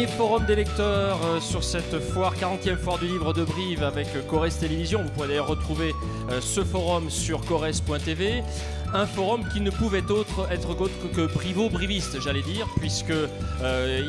Dernier forum des lecteurs sur cette foire, 40e foire du livre de Brive avec Corrèze Télévision. Vous pouvez d'ailleurs retrouver ce forum sur corrèze.tv. Un forum qui ne pouvait être autre que brivo-briviste, j'allais dire, puisque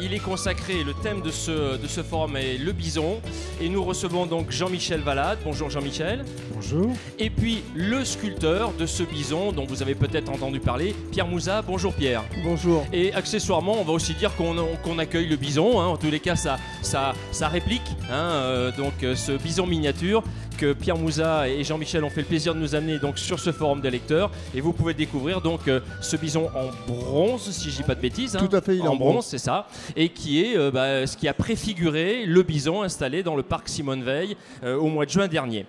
il est consacré, le thème de ce forum est le bison. Et nous recevons donc Jean-Michel Valade. Bonjour Jean-Michel. Bonjour. Et puis le sculpteur de ce bison dont vous avez peut-être entendu parler, Pierre Mouzat. Bonjour Pierre. Bonjour. Et accessoirement, on va aussi dire qu'on accueille le bison, hein, en tous les cas ça réplique, hein, donc ce bison miniature que Pierre Mouzat et Jean-Michel ont fait le plaisir de nous amener donc sur ce forum des lecteurs. Et vous pouvez découvrir donc ce bison en bronze, si je dis pas de bêtises. Hein, tout à fait, il est en bronze, c'est ça. Et qui est ce qui a préfiguré le bison installé dans le parc Simone Veil au mois de juin dernier.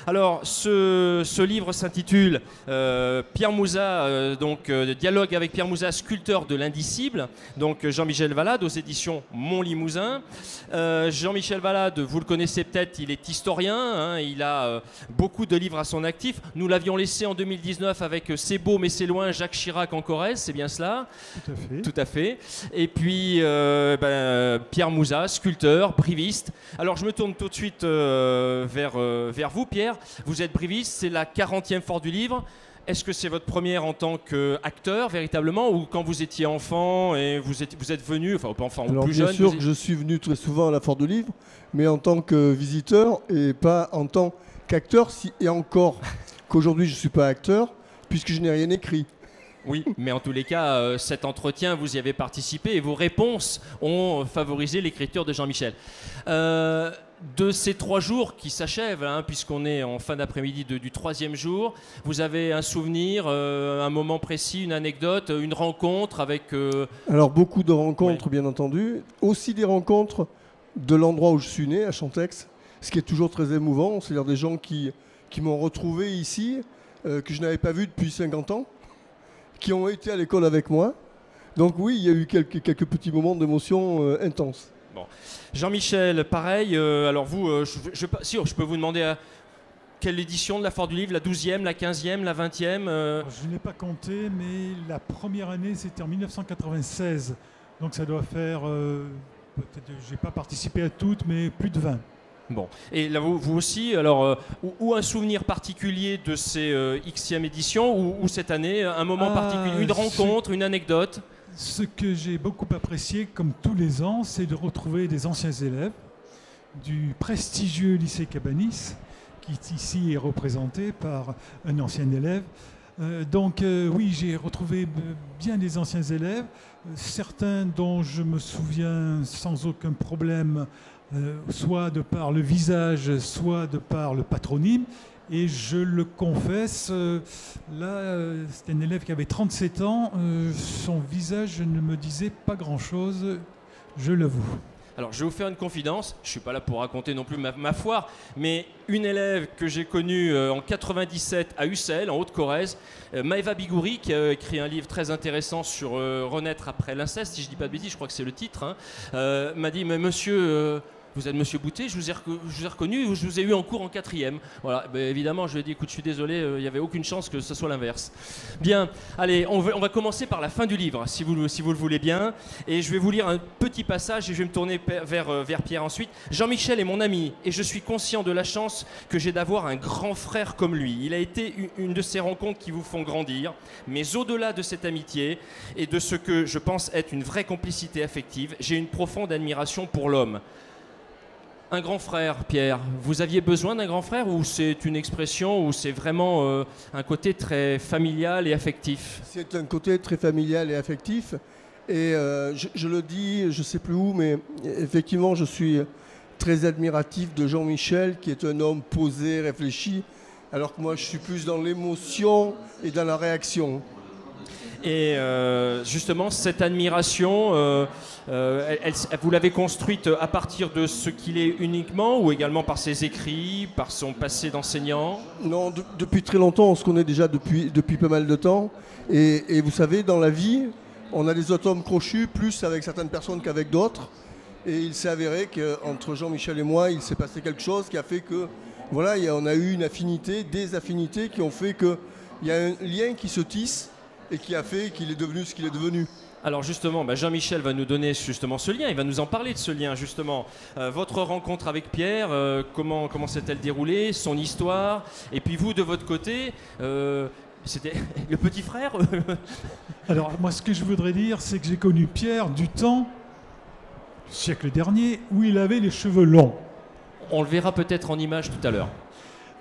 Alors, ce livre s'intitule Pierre Mouzat, dialogue avec Pierre Mouzat, sculpteur de l'indicible, donc Jean-Michel Valade aux éditions Montlimousin. Jean-Michel Valade, vous le connaissez peut-être, il est historien, hein, il a beaucoup de livres à son actif. Nous l'avions laissé en 2019 avec C'est beau mais c'est loin, Jacques Chirac en Corrèze, c'est bien cela? Tout à fait. Tout à fait. Et puis Pierre Mouzat, sculpteur, briviste. Alors je me tourne tout de suite vers vous, Pierre. Vous êtes briviste, c'est la 40e foire du livre. Est-ce que c'est votre première en tant qu'acteur, véritablement, ou quand vous étiez enfant et vous êtes venu, enfin pas enfant, ou plus jeune? Bien sûr que je suis venu très souvent à la foire du livre, mais en tant que visiteur et pas en tant qu'acteur, et encore qu'aujourd'hui je ne suis pas acteur, puisque je n'ai rien écrit. Oui, mais en tous les cas, cet entretien, vous y avez participé et vos réponses ont favorisé l'écriture de Jean-Michel. De ces 3 jours qui s'achèvent, hein, puisqu'on est en fin d'après-midi du 3e jour, vous avez un souvenir, un moment précis, une anecdote, une rencontre avec... Alors beaucoup de rencontres, oui. Bien entendu. Aussi des rencontres de l'endroit où je suis né, à Chantex, ce qui est toujours très émouvant. C'est-à-dire des gens qui m'ont retrouvé ici, que je n'avais pas vu depuis 50 ans, qui ont été à l'école avec moi. Donc oui, il y a eu quelques petits moments d'émotion intenses. Bon. Jean-Michel, pareil, alors vous, je peux vous demander quelle édition de la Foire du Livre, la 12e, la 15e, la 20e Je n'ai pas compté, mais la première année, c'était en 1996. Donc ça doit faire, peut-être, je n'ai pas participé à toutes, mais plus de 20. Bon, et là vous aussi, alors, ou un souvenir particulier de ces Xème éditions, ou cette année, un moment particulier, une rencontre, une anecdote? Ce que j'ai beaucoup apprécié, comme tous les ans, c'est de retrouver des anciens élèves du prestigieux lycée Cabanis, qui ici est représenté par un ancien élève. Oui, j'ai retrouvé bien des anciens élèves, certains dont je me souviens sans aucun problème, soit de par le visage, soit de par le patronyme. Et je le confesse, c'était un élève qui avait 37 ans, son visage ne me disait pas grand-chose, je l'avoue. Alors, je vais vous faire une confidence, je ne suis pas là pour raconter non plus ma foire, mais une élève que j'ai connue en 97 à Ussel, en Haute-Corrèze, Maëva Bigouri, qui a écrit un livre très intéressant sur Renaître après l'inceste, si je ne dis pas de bêtises, je crois que c'est le titre, hein, m'a dit, mais monsieur... Vous êtes Monsieur Boutet, je vous ai reconnu, je vous ai eu en cours en 4e. Voilà, évidemment, je lui ai dit, écoute, je suis désolé, il n'y avait aucune chance que ce soit l'inverse. Bien, allez, on va commencer par la fin du livre, si vous le voulez bien. Et je vais vous lire un petit passage et je vais me tourner vers Pierre ensuite. Jean-Michel est mon ami et je suis conscient de la chance que j'ai d'avoir un grand frère comme lui. Il a été une de ces rencontres qui vous font grandir. Mais au-delà de cette amitié et de ce que je pense être une vraie complicité affective, j'ai une profonde admiration pour l'homme. Un grand frère, Pierre, vous aviez besoin d'un grand frère ou c'est une expression ou c'est vraiment un côté très familial et affectif? C'est un côté très familial et affectif. Et je le dis, je ne sais plus où, mais effectivement, je suis très admiratif de Jean-Michel, qui est un homme posé, réfléchi, alors que moi, je suis plus dans l'émotion et dans la réaction. Et justement, cette admiration, vous l'avez construite à partir de ce qu'il est uniquement ou également par ses écrits, par son passé d'enseignant? Non, depuis très longtemps, on se connaît déjà depuis pas mal de temps. Et vous savez, dans la vie, on a des atomes crochus, plus avec certaines personnes qu'avec d'autres. Et il s'est avéré qu'entre Jean-Michel et moi, il s'est passé quelque chose qui a fait que, voilà, on a eu une affinité, des affinités qui ont fait qu'il y a un lien qui se tisse et qui a fait qu'il est devenu ce qu'il est devenu. Alors justement, Jean-Michel va nous donner justement ce lien, il va nous en parler de ce lien justement. Votre rencontre avec Pierre, comment s'est-elle déroulée, son histoire, et puis vous de votre côté, c'était le petit frère. Alors moi ce que je voudrais dire, c'est que j'ai connu Pierre du temps, du siècle dernier, où il avait les cheveux longs. On le verra peut-être en image tout à l'heure.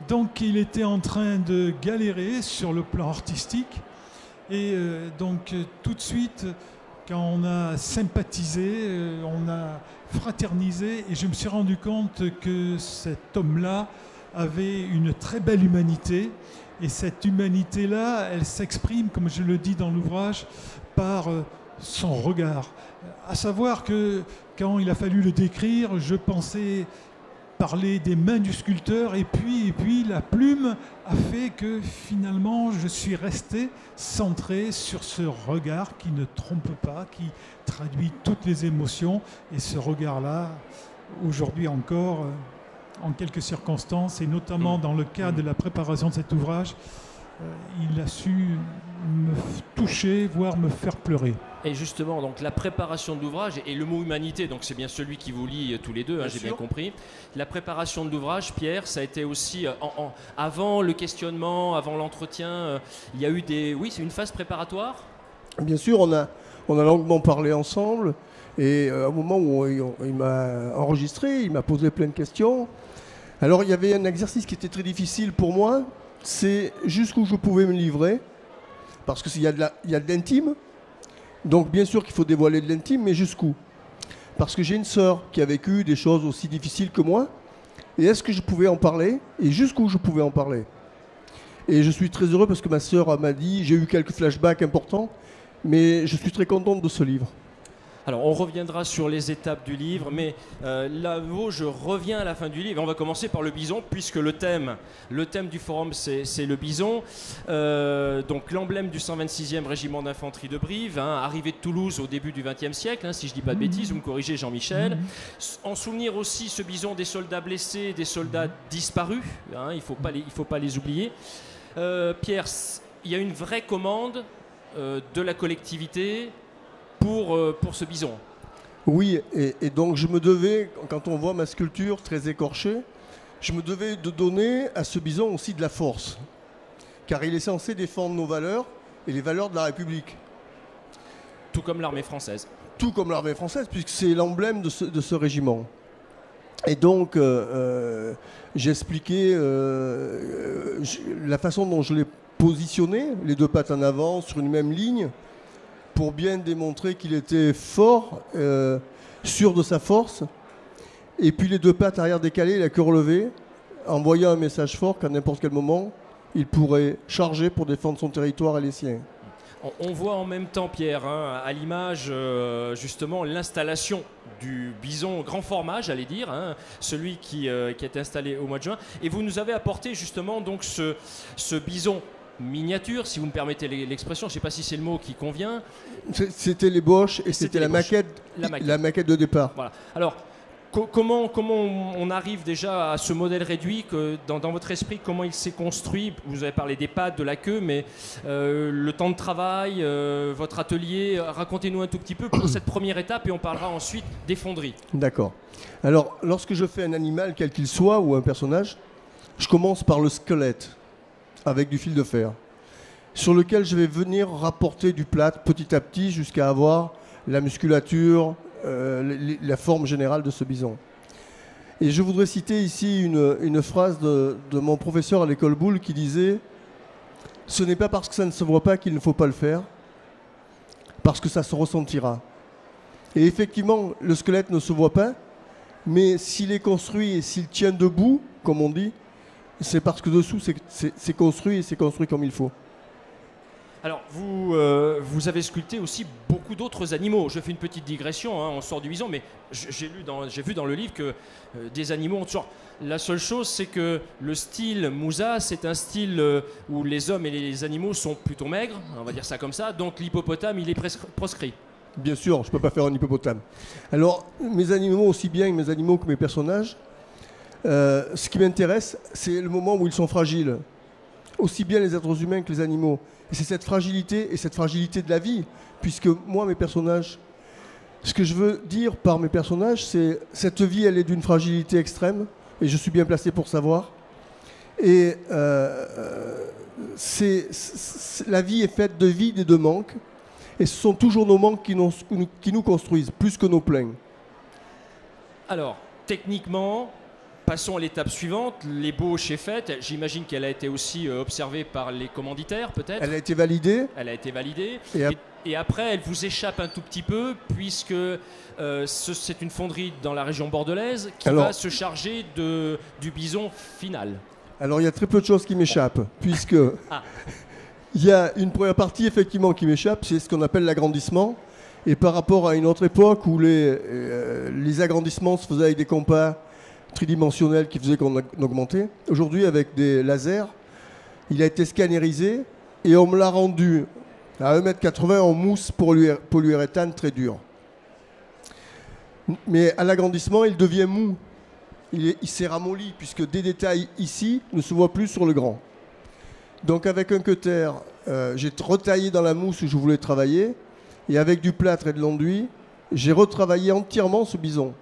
Donc il était en train de galérer sur le plan artistique, et tout de suite, quand on a sympathisé, on a fraternisé, et je me suis rendu compte que cet homme-là avait une très belle humanité, et cette humanité-là, elle s'exprime, comme je le dis dans l'ouvrage, par son regard. À savoir que quand il a fallu le décrire, je pensais parler des mains du sculpteur, et puis la plume a fait que finalement je suis resté centré sur ce regard qui ne trompe pas, qui traduit toutes les émotions, et ce regard-là, aujourd'hui encore, en quelques circonstances, et notamment dans le cadre de la préparation de cet ouvrage, il a su me toucher, voire me faire pleurer. Et justement, donc la préparation de l'ouvrage et le mot humanité, donc c'est bien celui qui vous lie tous les deux, j'ai bien compris. La préparation de l'ouvrage, Pierre, ça a été aussi avant le questionnement, avant l'entretien, il y a eu c'est une phase préparatoire. Bien sûr, on a longuement parlé ensemble, et au moment où il m'a enregistré, il m'a posé plein de questions. Alors il y avait un exercice qui était très difficile pour moi, c'est jusqu'où je pouvais me livrer, parce qu'il y a de l'intime. Donc bien sûr qu'il faut dévoiler de l'intime, mais jusqu'où? Parce que j'ai une sœur qui a vécu des choses aussi difficiles que moi. Et est-ce que je pouvais en parler? Et jusqu'où je pouvais en parler? Et je suis très heureux parce que ma sœur m'a dit, j'ai eu quelques flashbacks importants, mais je suis très contente de ce livre. Alors on reviendra sur les étapes du livre, mais là je reviens à la fin du livre. On va commencer par le bison, puisque le thème du forum c'est le bison. Donc l'emblème du 126e régiment d'infanterie de Brive, arrivé de Toulouse au début du XXe siècle, si je ne dis pas de bêtises, vous me corrigez Jean-Michel. En souvenir aussi ce bison des soldats blessés, des soldats disparus, il ne faut pas les oublier. Pierre, il y a une vraie commande de la collectivité pour ce bison. Oui, et donc je me devais, quand on voit ma sculpture très écorchée, je me devais de donner à ce bison aussi de la force, car il est censé défendre nos valeurs et les valeurs de la République. Tout comme l'armée française. Tout comme l'armée française, puisque c'est l'emblème de ce régiment. Et donc, j'ai expliqué la façon dont je l'ai positionné, les deux pattes en avant, sur une même ligne, pour bien démontrer qu'il était fort, sûr de sa force, et puis les deux pattes arrière décalées, la queue relevée, envoyant un message fort qu'à n'importe quel moment, il pourrait charger pour défendre son territoire et les siens. On voit en même temps, Pierre, à l'image, justement, l'installation du bison grand format, j'allais dire, celui qui est installé au mois de juin. Et vous nous avez apporté justement donc ce bison miniature, si vous me permettez l'expression, je ne sais pas si c'est le mot qui convient. C'était l'ébauche et c'était la maquette de départ. Voilà. Alors, comment on arrive déjà à ce modèle réduit que dans votre esprit, comment il s'est construit? Vous avez parlé des pattes, de la queue, mais le temps de travail, votre atelier, racontez-nous un tout petit peu pour cette première étape et on parlera ensuite des fonderies. D'accord. Alors, lorsque je fais un animal, quel qu'il soit, ou un personnage, je commence par le squelette, avec du fil de fer, sur lequel je vais venir rapporter du plâtre petit à petit jusqu'à avoir la musculature, la forme générale de ce bison. Et je voudrais citer ici une phrase de mon professeur à l'école Boulle qui disait « Ce n'est pas parce que ça ne se voit pas qu'il ne faut pas le faire, parce que ça se ressentira. » Et effectivement, le squelette ne se voit pas, mais s'il est construit et s'il tient debout, comme on dit, c'est parce que dessous, c'est construit et c'est construit comme il faut. Alors, vous avez sculpté aussi beaucoup d'autres animaux. Je fais une petite digression, on sort du bison, mais j'ai vu dans le livre que des animaux ont toujours... La seule chose, c'est que le style Mouza, c'est un style où les hommes et les animaux sont plutôt maigres, on va dire ça comme ça, donc l'hippopotame, il est proscrit. Bien sûr, je ne peux pas faire un hippopotame. Alors, mes animaux, aussi bien mes animaux que mes personnages, ce qui m'intéresse, c'est le moment où ils sont fragiles. aussi bien les êtres humains que les animaux. Et c'est cette fragilité de la vie, puisque moi, mes personnages, ce que je veux dire par mes personnages, c'est cette vie, elle est d'une fragilité extrême, et je suis bien placé pour savoir. Et la vie est faite de vide et de manque, et ce sont toujours nos manques qui nous construisent, plus que nos pleins. Alors, techniquement, passons à l'étape suivante. L'ébauche est faite. J'imagine qu'elle a été aussi observée par les commanditaires, peut-être. Elle a été validée. Elle a été validée. Et Et après, elle vous échappe un tout petit peu, puisque c'est une fonderie dans la région bordelaise qui va se charger du bison final. Alors, il y a très peu de choses qui m'échappent, puisque il y a une première partie, effectivement, qui m'échappe, c'est ce qu'on appelle l'agrandissement. Et par rapport à une autre époque où les agrandissements se faisaient avec des compas tridimensionnels qui faisaient qu'on augmentait, aujourd'hui, avec des lasers, il a été scannérisé et on me l'a rendu à 1,80 m en mousse polyuréthane très dur. Mais à l'agrandissement, il devient mou. Il s'est ramolli, puisque des détails ici ne se voient plus sur le grand. Donc avec un cutter, j'ai retaillé dans la mousse où je voulais travailler, et avec du plâtre et de l'enduit, j'ai retravaillé entièrement ce bison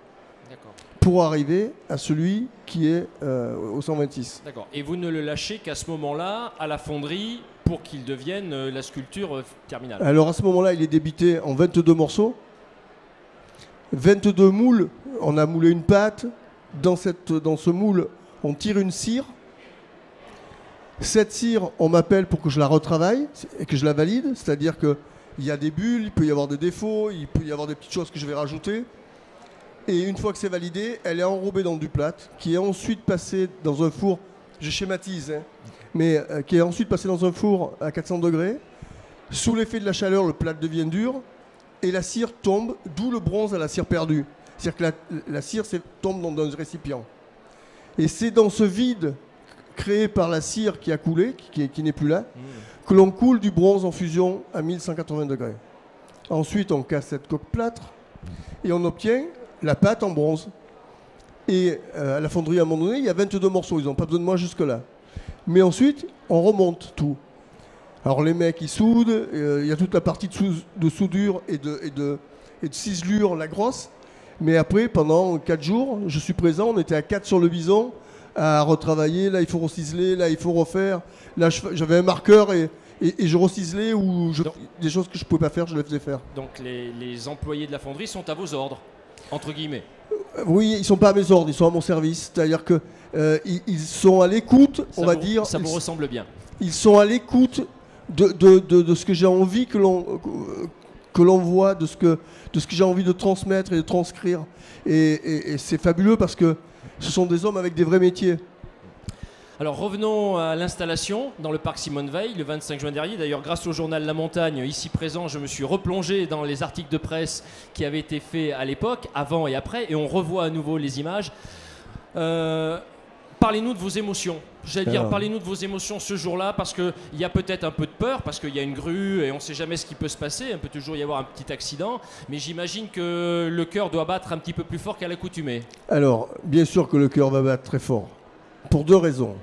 pour arriver à celui qui est au 126. D'accord. Et vous ne le lâchez qu'à ce moment-là, à la fonderie, pour qu'il devienne la sculpture terminale. Alors à ce moment-là, il est débité en 22 morceaux. 22 moules, on a moulé une pâte. Dans ce moule, on tire une cire. Cette cire, on m'appelle pour que je la retravaille et que je la valide. C'est-à-dire qu'il y a des bulles, il peut y avoir des défauts, il peut y avoir des petites choses que je vais rajouter. Et une fois que c'est validé, elle est enrobée dans du plâtre, qui est ensuite passé dans un four, je schématise, mais qui est ensuite passé dans un four à 400 degrés. Sous l'effet de la chaleur, le plâtre devient dur et la cire tombe, d'où le bronze à la cire perdue. C'est-à-dire que la cire tombe dans un récipient. Et c'est dans ce vide créé par la cire qui a coulé, qui n'est plus là, que l'on coule du bronze en fusion à 1180 degrés. Ensuite, on casse cette coque plâtre et on obtient la pâte en bronze. Et à la fonderie, à un moment donné, il y a 22 morceaux. Ils n'ont pas besoin de moi jusque-là. Mais ensuite, on remonte tout. Alors les mecs, ils soudent. Il y a toute la partie de soudure et de ciselure, la grosse. Mais après, pendant 4 jours, je suis présent. On était à 4 sur le bison à retravailler. Là, il faut reciseler. Là, il faut refaire. Là, j'avais un marqueur et je reciselais ou des choses que je ne pouvais pas faire, je les faisais faire. Donc les employés de la fonderie sont à vos ordres, entre guillemets. Oui, ils ne sont pas à mes ordres, ils sont à mon service. C'est-à-dire qu'ils sont à l'écoute, on va dire. Ça vous ressemble bien. Ils sont à l'écoute de ce que j'ai envie que l'on voit, de ce que j'ai envie de transmettre et de transcrire. Et c'est fabuleux parce que ce sont des hommes avec des vrais métiers. Alors revenons à l'installation dans le parc Simone Veil le 25 juin dernier. D'ailleurs, grâce au journal La Montagne, ici présent, je me suis replongé dans les articles de presse qui avaient été faits à l'époque, avant et après, et on revoit à nouveau les images. Parlez-nous de vos émotions. J'allais dire, parlez-nous de vos émotions ce jour-là, parce qu'il y a peut-être un peu de peur, parce qu'il y a une grue et on ne sait jamais ce qui peut se passer. Il peut toujours y avoir un petit accident, mais j'imagine que le cœur doit battre un petit peu plus fort qu'à l'accoutumée. Alors, bien sûr que le cœur va battre très fort, pour 2 raisons.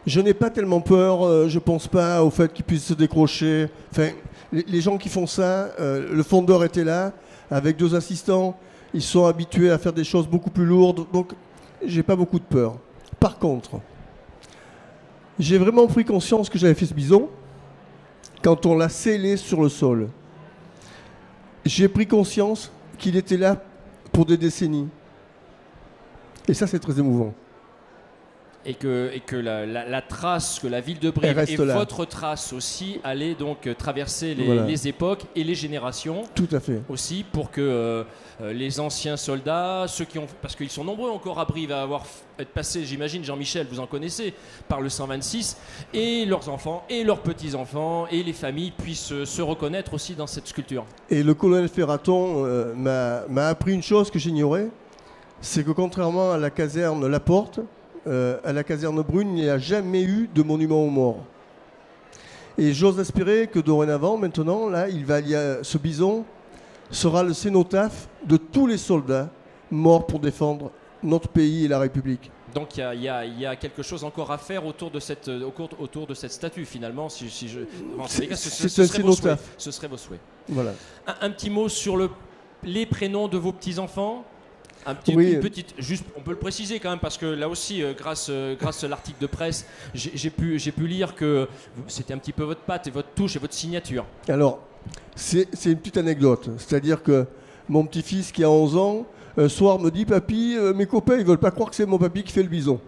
Je n'ai pas tellement peur, je ne pense pas au fait qu'ils puissent se décrocher. Enfin, les gens qui font ça, le fondeur était là, avec 2 assistants, ils sont habitués à faire des choses beaucoup plus lourdes, donc j'ai pas beaucoup de peur. Par contre, j'ai vraiment pris conscience que j'avais fait ce bison quand on l'a scellé sur le sol. J'ai pris conscience qu'il était là pour des décennies. Et ça, c'est très émouvant. Et que la trace, que la ville de Brive et là. Votre trace aussi allait donc traverser les époques et les générations. Tout à fait. Aussi pour que les anciens soldats, ceux qui ont, parce qu'ils sont nombreux encore à Brive à être passés, j'imagine, Jean-Michel, vous en connaissez, par le 126, et leurs enfants et leurs petits-enfants et les familles puissent se reconnaître aussi dans cette sculpture. Et le colonel Ferraton m'a appris une chose que j'ignorais, c'est que contrairement à la caserne La Porte, à la caserne Brune, il n'y a jamais eu de monument aux morts. Et j'ose espérer que dorénavant, maintenant, là, ce bison sera le cénotaphe de tous les soldats morts pour défendre notre pays et la République. Donc il y a quelque chose encore à faire autour de cette statue finalement. Ce serait vos souhaits. Voilà. Un petit mot sur les prénoms de vos petits-enfants. Juste, on peut le préciser quand même parce que là aussi, grâce à l'article de presse, j'ai pu lire que c'était un petit peu votre patte et votre touche et votre signature. Alors, c'est une petite anecdote. C'est-à-dire que mon petit-fils qui a 11 ans, un soir me dit « Papy, mes copains, ils veulent pas croire que c'est mon papy qui fait le bison. »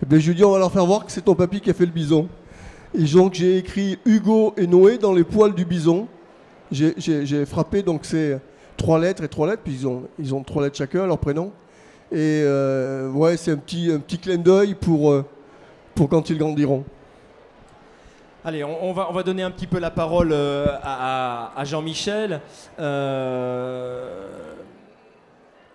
Et bien, je lui dis « On va leur faire voir que c'est ton papy qui a fait le bison. » Et donc, j'ai écrit Hugo et Noé dans les poils du bison. J'ai frappé, donc c'est 3 lettres et 3 lettres, puis ils ont 3 lettres chacun, leur prénom. Et ouais, c'est un petit clin d'œil pour quand ils grandiront. Allez, on va donner un petit peu la parole à Jean-Michel.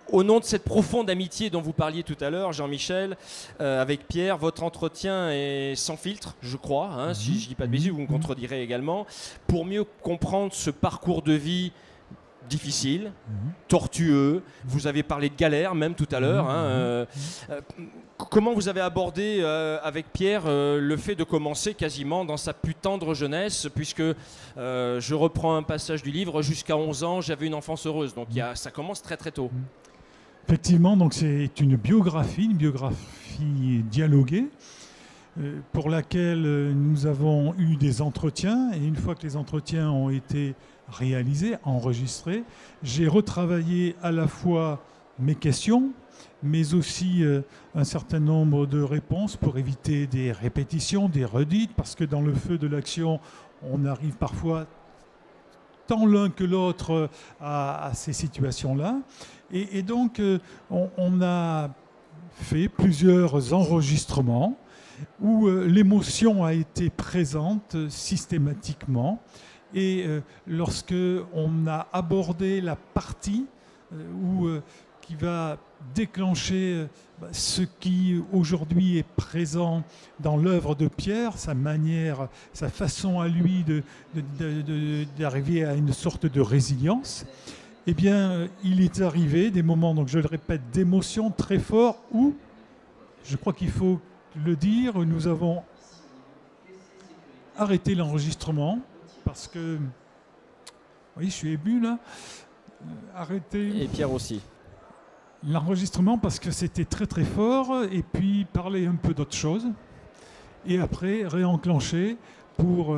Au nom de cette profonde amitié dont vous parliez tout à l'heure, Jean-Michel, avec Pierre, votre entretien est sans filtre, je crois, hein, si je ne dis pas de bêtises, vous me contredirez également, pour mieux comprendre ce parcours de vie difficile, tortueux. Vous avez parlé de galère même tout à l'heure. Comment vous avez abordé avec Pierre le fait de commencer quasiment dans sa plus tendre jeunesse, puisque je reprends un passage du livre, jusqu'à 11 ans, j'avais une enfance heureuse. Donc ça commence très très tôt. Effectivement, donc c'est une biographie dialoguée, pour laquelle nous avons eu des entretiens. Et une fois que les entretiens ont été réalisés, enregistrés, j'ai retravaillé à la fois mes questions, mais aussi un certain nombre de réponses pour éviter des répétitions, des redites, parce que dans le feu de l'action, on arrive parfois tant l'un que l'autre à ces situations-là. Et donc, on a fait plusieurs enregistrements où l'émotion a été présente systématiquement. Et lorsque on a abordé la partie qui va déclencher ce qui aujourd'hui est présent dans l'œuvre de Pierre, sa manière, sa façon à lui d'arriver à une sorte de résilience, eh bien, il est arrivé des moments, donc je le répète, d'émotions très forts où, je crois qu'il faut le dire, nous avons arrêté l'enregistrement parce que, oui, je suis ému là, arrêter. Et Pierre aussi. L'enregistrement parce que c'était très très fort, et puis parler un peu d'autre chose, et après réenclencher pour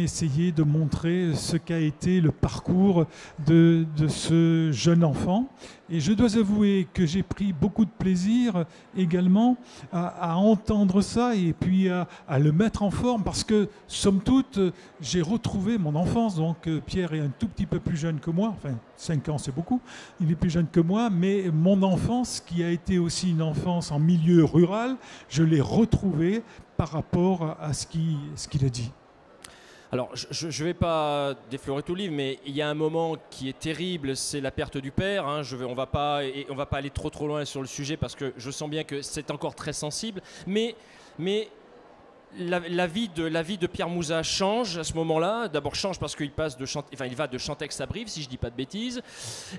essayer de montrer ce qu'a été le parcours de ce jeune enfant. Et je dois avouer que j'ai pris beaucoup de plaisir également à entendre ça et puis à le mettre en forme, parce que somme toute j'ai retrouvé mon enfance. Donc Pierre est un tout petit peu plus jeune que moi, enfin 5 ans c'est beaucoup, il est plus jeune que moi, mais mon enfance qui a été aussi une enfance en milieu rural, je l'ai retrouvée par rapport à ce qu'il a dit. Alors, je ne vais pas déflorer tout le livre, mais il y a un moment qui est terrible, c'est la perte du père. Hein. On va pas aller trop loin sur le sujet parce que je sens bien que c'est encore très sensible. Mais la vie de Pierre Mouzat change à ce moment-là. D'abord change parce qu'il il va de Chantex à Brive, si je ne dis pas de bêtises.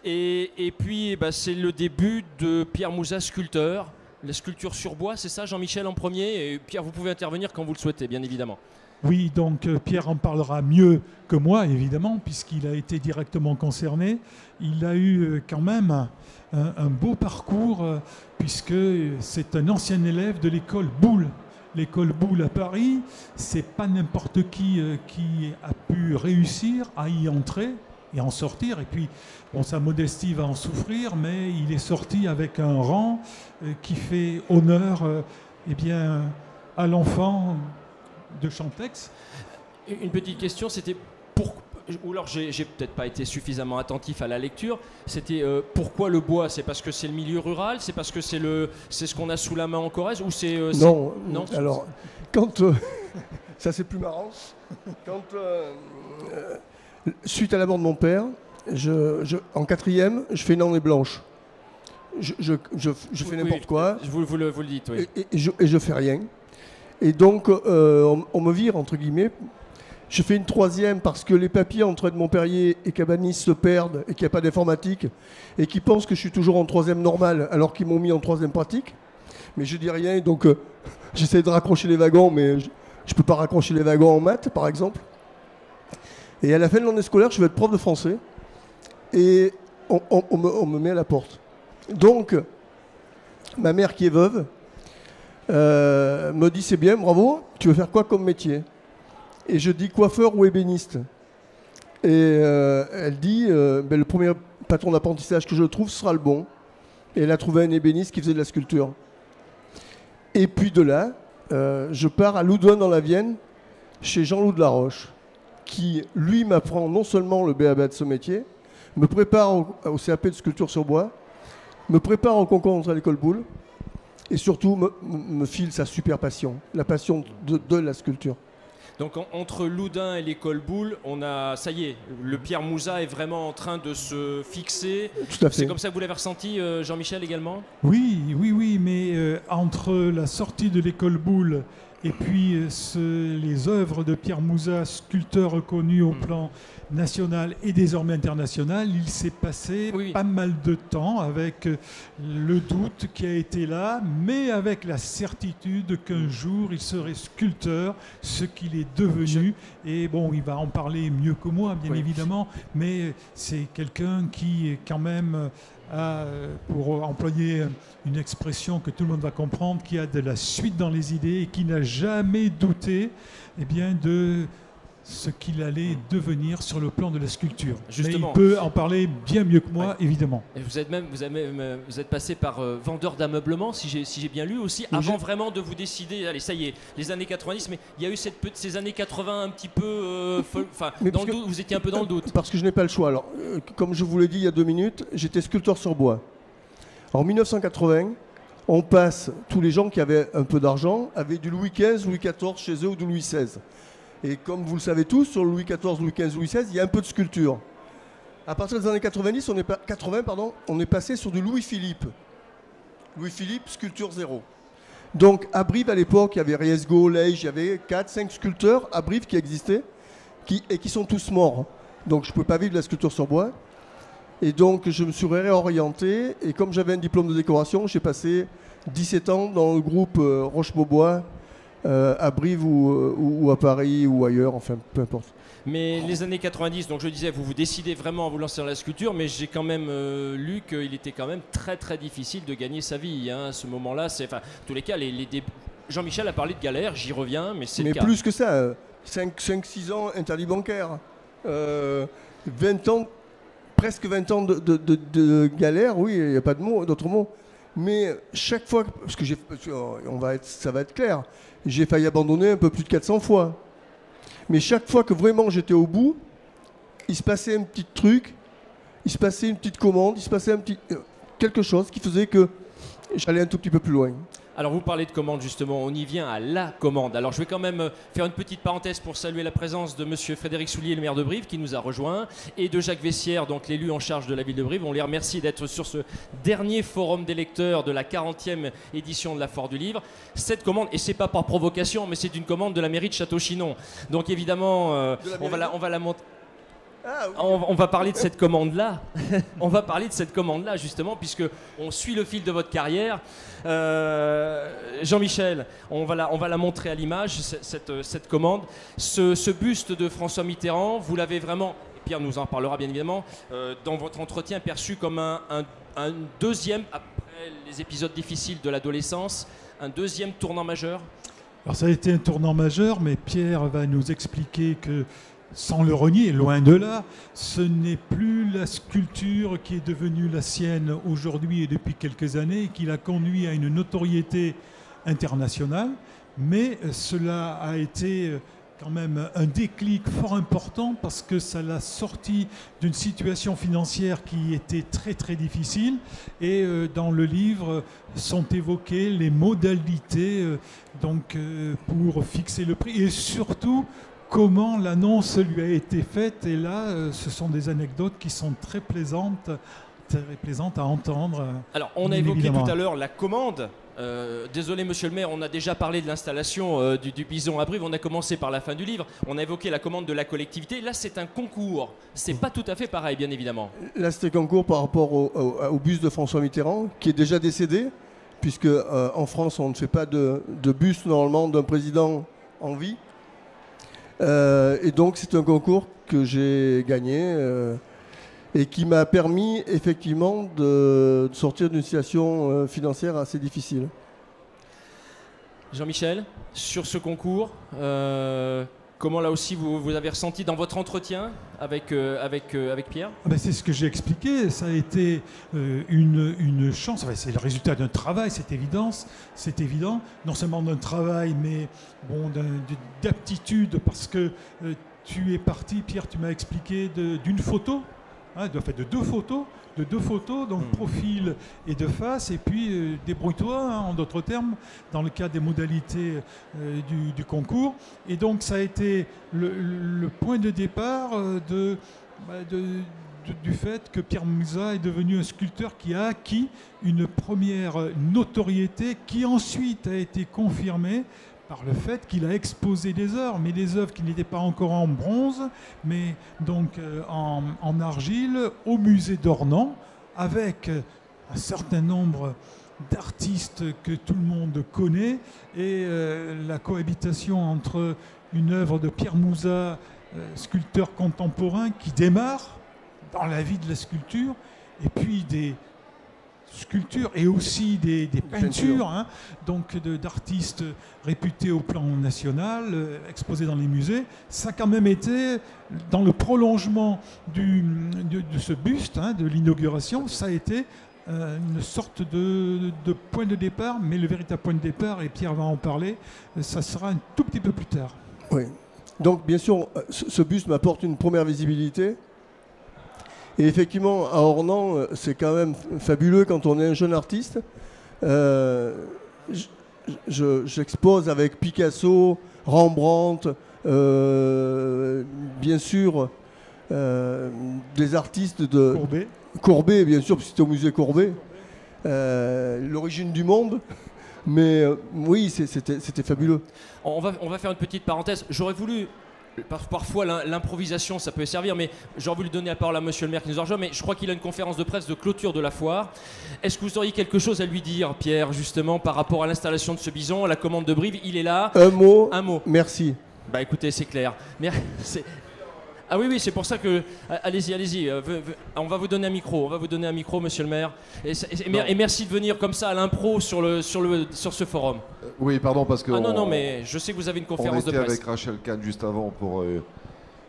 Et puis, c'est le début de Pierre Mouzat sculpteur. La sculpture sur bois, c'est ça, Jean-Michel, en premier. Et Pierre, vous pouvez intervenir quand vous le souhaitez, bien évidemment. Oui, donc Pierre en parlera mieux que moi, évidemment, puisqu'il a été directement concerné. Il a eu quand même un beau parcours, puisque c'est un ancien élève de l'école Boulle. L'école Boulle à Paris, c'est pas n'importe qui a pu réussir à y entrer et en sortir. Et puis, bon, sa modestie va en souffrir, mais il est sorti avec un rang qui fait honneur à l'enfant de Chantex. Une petite question, c'était ou alors j'ai peut-être pas été suffisamment attentif à la lecture, c'était pourquoi le bois? C'est parce que c'est le milieu rural? C'est parce que c'est ce qu'on a sous la main en Corrèze? Ou non, alors, quand... ça c'est plus marrant. Quand, suite à la mort de mon père, en 4e, je fais une année blanche. Je fais n'importe quoi. Vous le dites, oui. Et je fais rien. Et donc, on me vire, entre guillemets. Je fais une troisième parce que les papiers entre Edmond-Perrier et Cabanis se perdent et qu'il n'y a pas d'informatique et qu'ils pensent que je suis toujours en troisième normale alors qu'ils m'ont mis en troisième pratique. Mais je dis rien, donc j'essaie de raccrocher les wagons, mais je ne peux pas raccrocher les wagons en maths, par exemple. Et à la fin de l'année scolaire, je vais être prof de français et on me met à la porte. Donc, ma mère qui est veuve me dit c'est bien, bravo, tu veux faire quoi comme métier? Et je dis coiffeur ou ébéniste. Et elle dit le premier patron d'apprentissage que je trouve sera le bon. Et elle a trouvé un ébéniste qui faisait de la sculpture. Et puis de là, je pars à Loudun dans la Vienne, chez Jean-Loup de la Roche, qui lui m'apprend non seulement le b.a.-ba de ce métier, me prépare au CAP de sculpture sur bois, me prépare au concours d'entrée à l'école Boulle, et surtout me file sa super passion, la passion de la sculpture. Donc entre Loudun et l'école Boulle, ça y est, le Pierre Mouzat est vraiment en train de se fixer. Tout à fait. C'est comme ça que vous l'avez ressenti, Jean-Michel, également? Oui, mais entre la sortie de l'école Boulle et puis les œuvres de Pierre Mouzat, sculpteur reconnu au plan national et désormais international, il s'est passé pas mal de temps avec le doute qui a été là, mais avec la certitude qu'un jour il serait sculpteur, ce qu'il est devenu. Et bon, il va en parler mieux que moi, bien évidemment, mais c'est quelqu'un qui quand même a, pour employer une expression que tout le monde va comprendre, qui a de la suite dans les idées et qui n'a jamais douté de ce qu'il allait devenir sur le plan de la sculpture. Justement. Mais il peut en parler bien mieux que moi, évidemment. Et vous êtes passé par vendeur d'ameublement, si j'ai bien lu aussi, avant vraiment de vous décider, allez, ça y est, les années 90, mais il y a eu ces années 80 un petit peu, dans le doute, vous étiez un peu dans le doute. Parce que je n'ai pas le choix. Alors, comme je vous l'ai dit il y a 2 minutes, j'étais sculpteur sur bois. En 1980, on passe, tous les gens qui avaient un peu d'argent avaient du Louis XV, Louis XIV chez eux ou du Louis XVI. Et comme vous le savez tous, sur le Louis XIV, Louis XV, Louis XVI, il y a un peu de sculpture. À partir des années 90, on est passé sur du Louis-Philippe. Louis-Philippe, sculpture zéro. Donc à Brive, à l'époque, il y avait Riesgo, Leige, il y avait 4-5 sculpteurs à Brive qui existaient et qui sont tous morts. Donc je ne pouvais pas vivre de la sculpture sur bois. Et donc je me suis réorienté. Et comme j'avais un diplôme de décoration, j'ai passé 17 ans dans le groupe Roche-Beaubois, à Brive ou à Paris ou ailleurs, enfin peu importe. Mais les années 90, donc je disais, vous décidez vraiment à vous lancer dans la sculpture, mais j'ai quand même lu qu'il était quand même très très difficile de gagner sa vie à ce moment-là. En tous les cas, Jean-Michel a parlé de galère, j'y reviens, mais c'est le cas. Mais plus que ça, 5-6 ans interdit bancaire, 20 ans, presque 20 ans de galère, oui, il n'y a pas d'autre mot. Mais chaque fois, parce que ça va être clair, j'ai failli abandonner un peu plus de 400 fois. Mais chaque fois que vraiment j'étais au bout, il se passait un petit truc, il se passait une petite commande, il se passait quelque chose qui faisait que j'allais un tout petit peu plus loin. Alors vous parlez de commande justement, on y vient à la commande. Alors je vais quand même faire une petite parenthèse pour saluer la présence de monsieur Frédéric Soulier, le maire de Brive, qui nous a rejoints, et de Jacques Vessière, donc l'élu en charge de la ville de Brive. On les remercie d'être sur ce dernier forum des lecteurs de la 40e édition de la Foire du Livre. Cette commande, et c'est pas par provocation, mais c'est une commande de la mairie de Château-Chinon. Donc évidemment, on va la monter. Ah, oui. On va parler de cette commande-là. On va parler de cette commande-là, justement, puisque on suit le fil de votre carrière. Jean-Michel, on va la montrer à l'image, cette commande. Ce buste de François Mitterrand, vous l'avez vraiment, et Pierre nous en parlera bien évidemment, dans votre entretien perçu comme un deuxième, après les épisodes difficiles de l'adolescence, un deuxième tournant majeur. Alors ça a été un tournant majeur, mais Pierre va nous expliquer que, sans le renier, loin de là, ce n'est plus la sculpture qui est devenue la sienne aujourd'hui et depuis quelques années, qui l'a conduit à une notoriété internationale, mais cela a été quand même un déclic fort important parce que ça l'a sorti d'une situation financière qui était très très difficile, et dans le livre sont évoquées les modalités pour fixer le prix et surtout comment l'annonce lui a été faite. Et là, ce sont des anecdotes qui sont très plaisantes à entendre. Alors, on a évoqué tout à l'heure la commande, Désolé monsieur le maire, on a déjà parlé de l'installation du bison à Brive, on a commencé par la fin du livre, on a évoqué la commande de la collectivité, là c'est un concours, c'est pas tout à fait pareil bien évidemment. Là, c'était concours par rapport au buste de François Mitterrand, qui est déjà décédé, puisque en France, on ne fait pas de buste normalement d'un président en vie. Et donc, c'est un concours que j'ai gagné et qui m'a permis effectivement de sortir d'une situation financière assez difficile. Jean-Michel, sur ce concours, comment là aussi vous avez ressenti dans votre entretien avec Pierre? C'est ce que j'ai expliqué, ça a été une chance, enfin, c'est le résultat d'un travail, c'est évident, non seulement d'un travail, mais bon, d'aptitude, parce que tu es parti, Pierre, tu m'as expliqué d'une photo, hein, de deux photos, donc profil et de face, et puis débrouille-toi, hein, en d'autres termes, dans le cas des modalités du concours. Et donc ça a été le point de départ du fait que Pierre Musa est devenu un sculpteur qui a acquis une première notoriété qui ensuite a été confirmée par le fait qu'il a exposé des œuvres, mais des œuvres qui n'étaient pas encore en bronze, mais donc en argile, au musée d'Ornans, avec un certain nombre d'artistes que tout le monde connaît, et la cohabitation entre une œuvre de Pierre Musa, sculpteur contemporain, qui démarre dans la vie de la sculpture, et puis des sculptures et aussi des peintures, hein, donc d'artistes réputés au plan national, exposés dans les musées. Ça a quand même été, dans le prolongement de ce buste, hein, de l'inauguration, ça a été une sorte de point de départ, mais le véritable point de départ, et Pierre va en parler, ça sera un tout petit peu plus tard. Oui. Donc bien sûr, ce buste m'apporte une première visibilité. Et effectivement, à Ornans, c'est quand même fabuleux quand on est un jeune artiste. J'expose avec Picasso, Rembrandt, bien sûr, des artistes de... Courbet, bien sûr, parce que c'était au musée Courbet. L'origine du monde. Mais oui, c'était fabuleux. On va faire une petite parenthèse. J'aurais voulu... Parfois l'improvisation ça peut servir, mais j'aurais voulu donner la parole à monsieur le maire qui nous a rejoint, mais je crois qu'il a une conférence de presse de clôture de la foire. Est-ce que vous auriez quelque chose à lui dire, Pierre, justement par rapport à l'installation de ce bison, à la commande de Brive? Il est là. Un mot. Merci. Bah écoutez, c'est clair. Ah oui, c'est pour ça que... Allez-y. On va vous donner un micro, monsieur le maire. Et merci de venir comme ça à l'impro sur ce forum. Oui, pardon, parce que... non, mais je sais que vous avez une conférence de presse. On était avec Rachel Kahn juste avant pour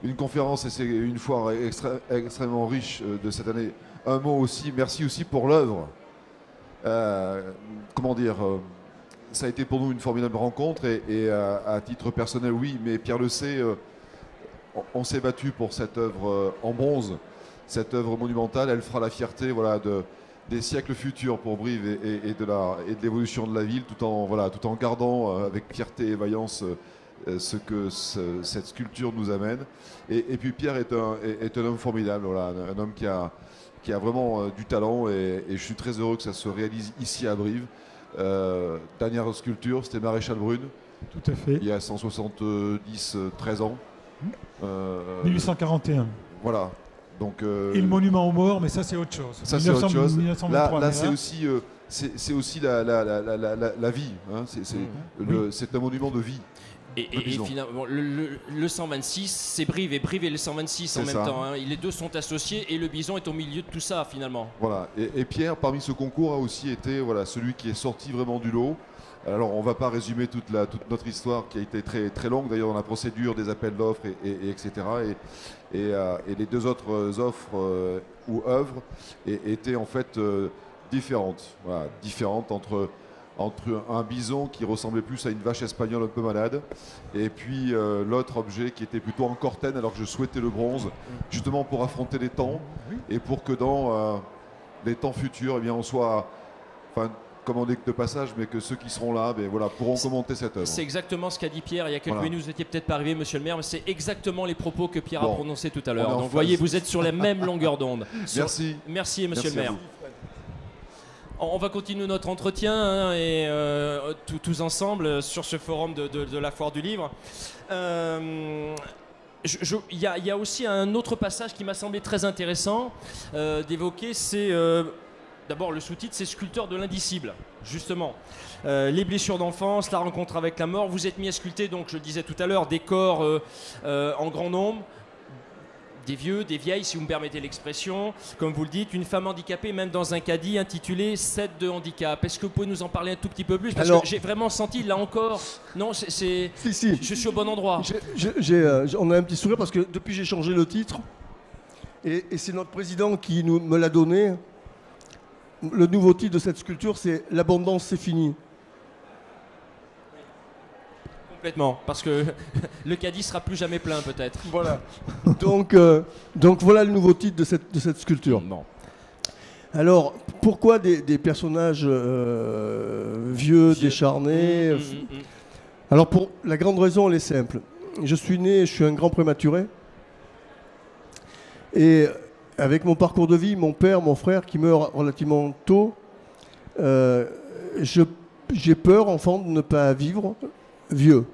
une conférence, et c'est une foire extrêmement riche de cette année. Un mot aussi, merci aussi pour l'œuvre. Comment dire ça a été pour nous une formidable rencontre, et à titre personnel, oui, mais Pierre le sait... on s'est battu pour cette œuvre en bronze, cette œuvre monumentale. Elle fera la fierté des siècles futurs pour Brive et de l'évolution de la ville, tout en gardant avec fierté et vaillance ce que cette sculpture nous amène. Et puis Pierre est un homme formidable, un homme qui a vraiment du talent, et je suis très heureux que ça se réalise ici à Brive. Dernière sculpture, c'était Maréchal Brune. Tout à fait. Il y a 13 ans. 1841. Voilà. Donc, et le monument aux morts, mais ça c'est autre chose. Ça c'est autre chose. 1923, là c'est aussi la vie. Hein. C'est un monument de vie. Et finalement, le 126, c'est Brive, et Brive et le 126 en même temps. Hein. Les deux sont associés, et le bison est au milieu de tout ça finalement. Voilà. Et Pierre, parmi ce concours, a aussi été celui qui est sorti vraiment du lot. Alors, on ne va pas résumer toute notre histoire, qui a été très, très longue, d'ailleurs, dans la procédure des appels d'offres, etc. Et les deux autres offres ou œuvres étaient en fait différentes. Voilà, différentes entre un bison qui ressemblait plus à une vache espagnole un peu malade, et puis l'autre objet qui était plutôt en cortène, alors que je souhaitais le bronze, justement pour affronter les temps, et pour que dans les temps futurs, on soit... commandé que de passage, mais que ceux qui seront là pourront commenter cette œuvre. C'est exactement ce qu'a dit Pierre il y a quelques minutes. Vous n'étiez peut-être pas arrivé, monsieur le maire, mais c'est exactement les propos que Pierre a prononcés tout à l'heure. Donc, vous voyez, vous êtes sur la même longueur d'onde. Merci. Merci, monsieur le maire. On va continuer notre entretien hein, et tous ensemble sur ce forum de la Foire du Livre. Il y a aussi un autre passage qui m'a semblé très intéressant d'évoquer, c'est d'abord le sous-titre, c'est Sculpteur de l'indicible, justement. Les blessures d'enfance, la rencontre avec la mort, vous êtes mis à sculpter, donc je le disais tout à l'heure, des corps en grand nombre, des vieux, des vieilles, si vous me permettez l'expression, comme vous le dites, une femme handicapée, même dans un caddie intitulé 7 de handicap. Est-ce que vous pouvez nous en parler un tout petit peu plus? Parce que j'ai vraiment senti, là encore, non, Si. je suis au bon endroit. On a un petit sourire parce que depuis j'ai changé le titre, et c'est notre président qui me l'a donné. Le nouveau titre de cette sculpture, c'est « L'abondance, c'est fini ». Complètement, parce que le caddie sera plus jamais plein peut-être. Voilà. Donc voilà le nouveau titre de cette sculpture. Bon. Alors, pourquoi des personnages vieux, décharnés Alors, la grande raison, elle est simple. Je suis un grand prématuré. Et avec mon parcours de vie, mon père, mon frère qui meurt relativement tôt, j'ai peur, enfant, de ne pas vivre vieux.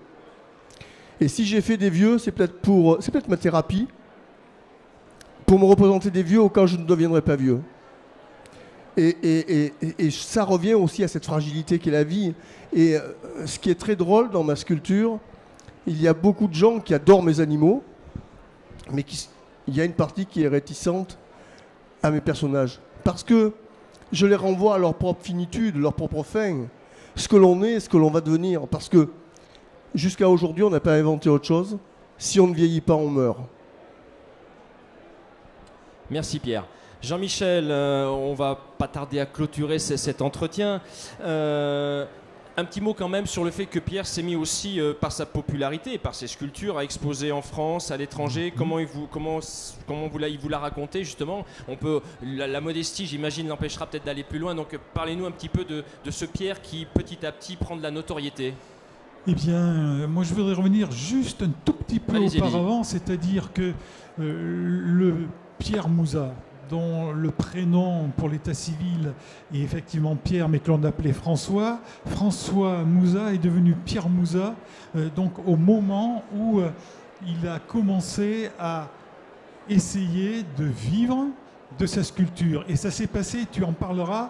Et si j'ai fait des vieux, c'est peut-être ma thérapie pour me représenter des vieux au cas où je ne deviendrai pas vieux. Et ça revient aussi à cette fragilité qu'est la vie. Et ce qui est très drôle dans ma sculpture, il y a beaucoup de gens qui adorent mes animaux, mais il y a une partie qui est réticente à mes personnages. Parce que je les renvoie à leur propre finitude, leur propre fin. Ce que l'on est, ce que l'on va devenir. Parce que jusqu'à aujourd'hui, on n'a pas inventé autre chose. Si on ne vieillit pas, on meurt. Merci Pierre. Jean-Michel, on va pas tarder à clôturer cet entretien. Un petit mot quand même sur le fait que Pierre s'est mis aussi, par sa popularité et par ses sculptures, à exposer en France, à l'étranger. Comment il vous l'a raconté justement? La modestie, j'imagine, l'empêchera peut-être d'aller plus loin. Donc parlez-nous un petit peu de ce Pierre qui petit à petit prend de la notoriété. Eh bien, moi je voudrais revenir juste un tout petit peu auparavant, c'est-à-dire que le Pierre Mouzat, dont le prénom pour l'état civil est effectivement Pierre, mais que l'on appelait François. François Mouzat est devenu Pierre Mouzat, donc au moment où il a commencé à essayer de vivre de sa sculpture. Et ça s'est passé, tu en parleras,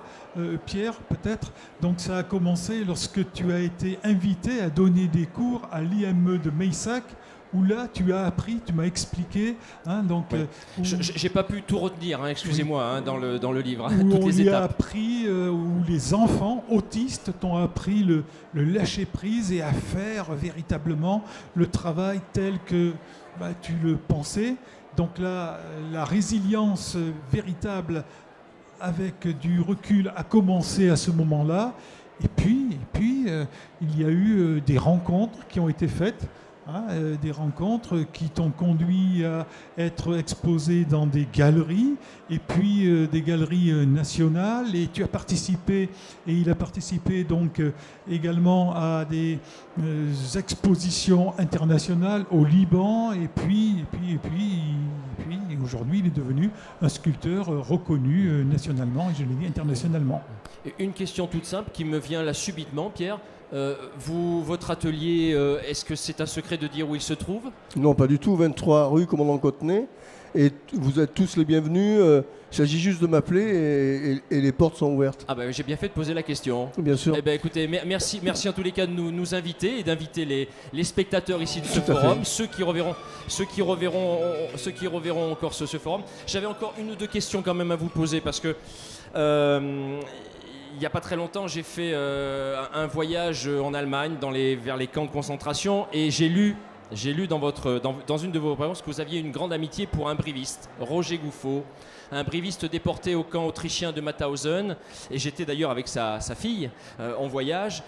Pierre, peut-être. Donc ça a commencé lorsque tu as été invité à donner des cours à l'IME de Meyssac, où là, tu as appris, tu m'as expliqué. Hein, donc, oui. J'ai pas pu tout retenir, hein, excusez-moi, hein, dans le livre. Où toutes les étapes. A appris, où les enfants autistes t'ont appris le lâcher-prise et à faire véritablement le travail tel que tu le pensais. Donc là, la résilience véritable avec du recul a commencé à ce moment-là. Et puis il y a eu des rencontres qui ont été faites. Des rencontres qui t'ont conduit à être exposé dans des galeries et puis des galeries nationales, et tu as participé, et il a participé donc également à des expositions internationales au Liban, et puis aujourd'hui il est devenu un sculpteur reconnu nationalement et je l'ai dit internationalement. Une question toute simple qui me vient là subitement, Pierre. Votre atelier, est-ce que c'est un secret de dire où il se trouve? Non, pas du tout. 23 rue Commandant Cottenay. Et vous êtes tous les bienvenus. Il s'agit juste de m'appeler et les portes sont ouvertes. Ah ben, j'ai bien fait de poser la question. Bien sûr. Eh ben, écoutez, merci en tous les cas de nous inviter et d'inviter les spectateurs ici de ce forum, ceux qui reverront encore ce forum. J'avais encore une ou deux questions quand même à vous poser parce que il n'y a pas très longtemps, j'ai fait un voyage en Allemagne vers les camps de concentration, et j'ai lu dans une de vos réponses que vous aviez une grande amitié pour un briviste, Roger Gouffaut, un briviste déporté au camp autrichien de Mauthausen, et j'étais d'ailleurs avec sa fille en voyage.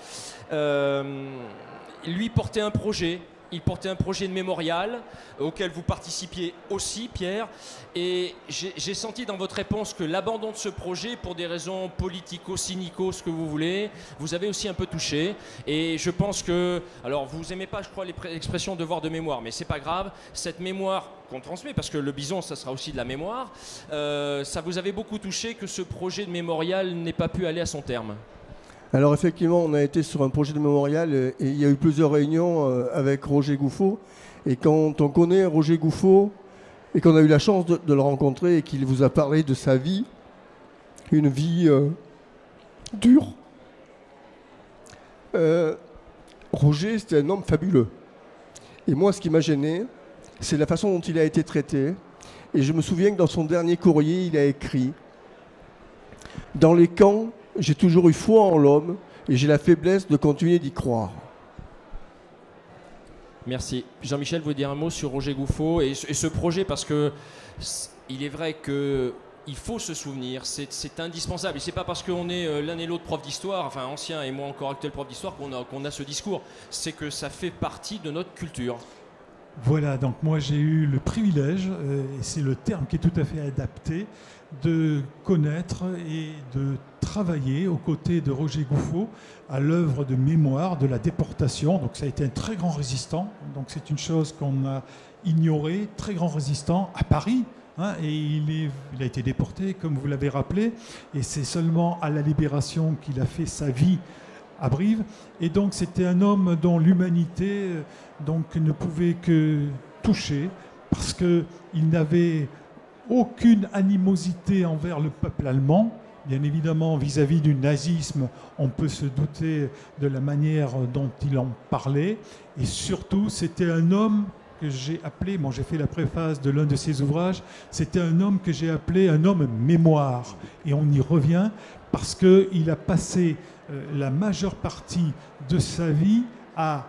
Lui portait un projet il portait un projet de mémorial auquel vous participiez aussi, Pierre. Et j'ai senti dans votre réponse que l'abandon de ce projet, pour des raisons politico-cynico, ce que vous voulez, vous avez aussi un peu touché. Et je pense que, alors vous n'aimez pas, je crois, l'expression devoir de mémoire, mais c'est pas grave. Cette mémoire qu'on transmet, parce que le bison, ça sera aussi de la mémoire, ça vous avait beaucoup touché que ce projet de mémorial n'ait pas pu aller à son terme. Alors effectivement, on a été sur un projet de mémorial et il y a eu plusieurs réunions avec Roger Gouffaut. Et quand on connaît Roger Gouffaut et qu'on a eu la chance de le rencontrer et qu'il vous a parlé de sa vie, une vie dure, Roger, c'était un homme fabuleux. Et moi, ce qui m'a gêné, c'est la façon dont il a été traité. Et je me souviens que dans son dernier courrier, il a écrit « Dans les camps, j'ai toujours eu foi en l'homme et j'ai la faiblesse de continuer d'y croire. » Merci. Jean-Michel, vous dire un mot sur Roger Gouffaut et ce projet, parce que il est vrai que il faut se souvenir, c'est indispensable. Et c'est pas parce qu'on est l'un et l'autre prof d'histoire, enfin ancien et moi encore actuel prof d'histoire, qu'on a ce discours. C'est que ça fait partie de notre culture. Voilà, donc moi j'ai eu le privilège, et c'est le terme qui est tout à fait adapté, de connaître et de travailler aux côtés de Roger Gouffaut à l'œuvre de mémoire de la déportation. Donc ça a été un très grand résistant, donc c'est une chose qu'on a ignorée, très grand résistant à Paris, hein, et il a été déporté, comme vous l'avez rappelé, et c'est seulement à la Libération qu'il a fait sa vie à Brive. Et donc c'était un homme dont l'humanité donc ne pouvait que toucher, parce qu'il n'avait aucune animosité envers le peuple allemand. Bien évidemment, vis-à-vis du nazisme, on peut se douter de la manière dont il en parlait. Et surtout, c'était un homme que j'ai appelé, bon, j'ai fait la préface de l'un de ses ouvrages, c'était un homme que j'ai appelé un homme mémoire. Et on y revient parce qu'il a passé la majeure partie de sa vie à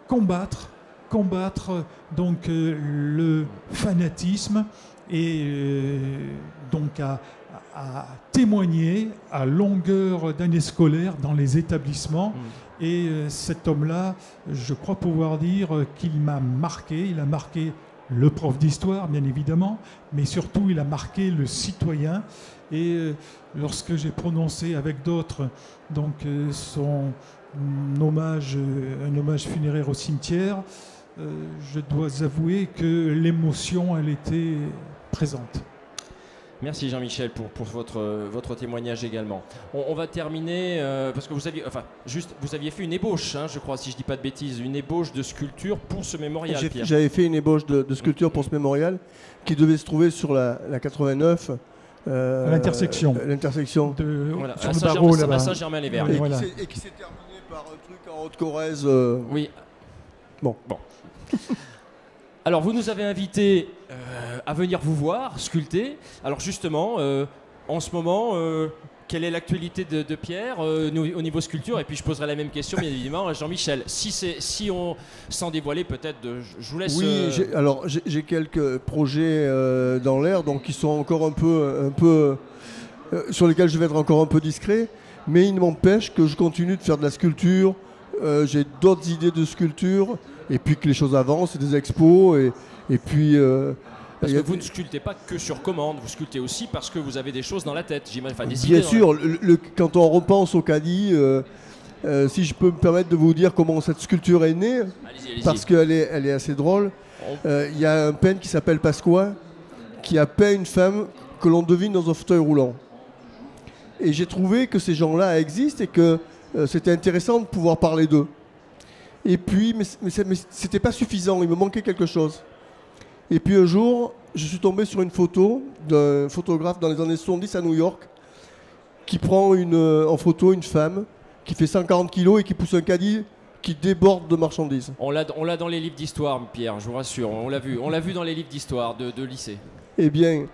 combattre donc le fanatisme et donc à témoigner à longueur d'année scolaire dans les établissements. Et cet homme-là, je crois pouvoir dire qu'il m'a marqué. Il a marqué le prof d'histoire, bien évidemment, mais surtout il a marqué le citoyen. Et lorsque j'ai prononcé avec d'autres donc son hommage, un hommage funéraire au cimetière, je dois avouer que l'émotion, elle était présente. Merci Jean-Michel pour votre témoignage également. On va terminer, parce que vous aviez fait une ébauche, hein, je crois, si je ne dis pas de bêtises, une ébauche de sculpture pour ce mémorial, Pierre. J'avais fait une ébauche de sculpture pour ce mémorial qui devait se trouver sur la 89. À l'intersection. L'intersection. Voilà, sur le barreau là-bas. à Saint-Germain-les-Verts. Et, voilà. et qui s'est terminé par un truc en Haute-Corrèze. Oui. Bon. Alors, vous nous avez invités à venir vous voir, sculpter. Alors, justement, en ce moment, quelle est l'actualité de Pierre au niveau sculpture? Et puis, je poserai la même question, bien évidemment, à Jean-Michel. Si on s'en dévoilait, peut-être, je vous laisse... Oui, j'ai quelques projets dans l'air, donc qui sont encore un peu sur lesquels je vais être encore un peu discret. Mais il n'empêche que je continue de faire de la sculpture. J'ai d'autres idées de sculpture. Et puis que les choses avancent, des expos, et puis... parce que vous ne sculptez pas que sur commande, vous sculptez aussi parce que vous avez des choses dans la tête, j'imagine. Enfin, des bien idées sûr, quand on repense au caddie, si je peux me permettre de vous dire comment cette sculpture est née, allez-y. parce qu'elle est assez drôle. Il y a un peintre qui s'appelle Pasqua, qui a peint une femme que l'on devine dans un fauteuil roulant. Et j'ai trouvé que ces gens-là existent et que c'était intéressant de pouvoir parler d'eux. Et puis, mais c'était pas suffisant, il me manquait quelque chose. Et puis un jour, je suis tombé sur une photo d'un photographe dans les années 70 à New York qui prend en photo une femme qui fait 140 kilos et qui pousse un caddie qui déborde de marchandises. On l'a dans les livres d'histoire, Pierre, je vous rassure, on l'a vu dans les livres d'histoire de lycée. Eh bien,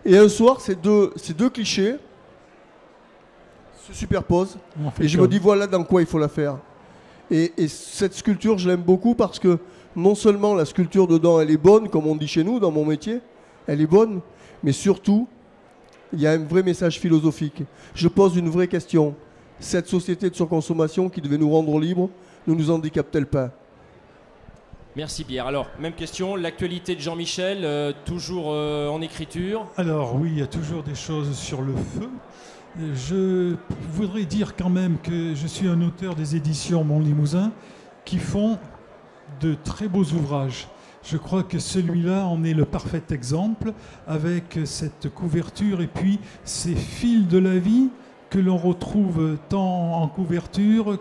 et un soir, ces deux clichés se superposent et je me dis voilà dans quoi il faut la faire. Et cette sculpture, je l'aime beaucoup parce que non seulement la sculpture dedans, elle est bonne, comme on dit chez nous, dans mon métier, elle est bonne, mais surtout, il y a un vrai message philosophique. Je pose une vraie question. Cette société de surconsommation qui devait nous rendre libres, ne nous handicape-t-elle pas? Merci Pierre. Alors, même question, l'actualité de Jean-Michel, toujours en écriture. Alors oui, il y a toujours des choses sur le feu. Je voudrais dire quand même que je suis un auteur des éditions Mon Limousin qui font de très beaux ouvrages. Je crois que celui-là en est le parfait exemple, avec cette couverture et puis ces fils de la vie que l'on retrouve tant en couverture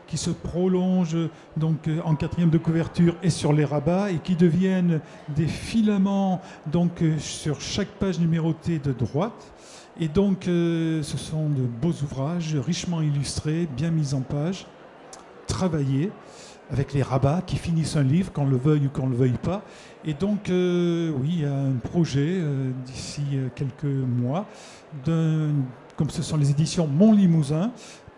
qui se prolongent donc en quatrième de couverture et sur les rabats et qui deviennent des filaments donc sur chaque page numérotée de droite. Et donc ce sont de beaux ouvrages richement illustrés, bien mis en page, travaillés, avec les rabats qui finissent un livre, qu'on le veuille ou qu'on ne le veuille pas. Et donc, oui, il y a un projet d'ici quelques mois, comme ce sont les éditions Mon Limousin,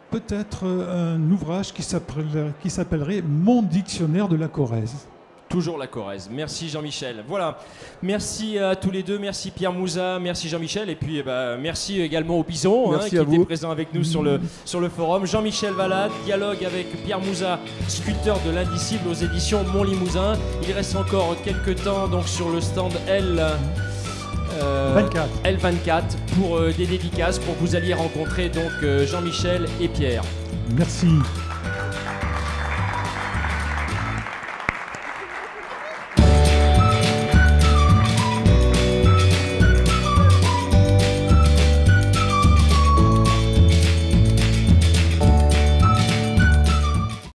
peut-être un ouvrage qui s'appellerait Mon dictionnaire de la Corrèze. Toujours la Corrèze. Merci Jean-Michel. Voilà. Merci à tous les deux. Merci Pierre Mouzat. Merci Jean-Michel. Et puis merci également au Bison qui était présent avec nous sur le forum. Jean-Michel Valade, dialogue avec Pierre Mouzat, sculpteur de l'Indicible aux éditions Mon Limousin. Il reste encore quelques temps donc sur le stand L24 pour des dédicaces pour que vous alliez rencontrer donc Jean-Michel et Pierre. Merci.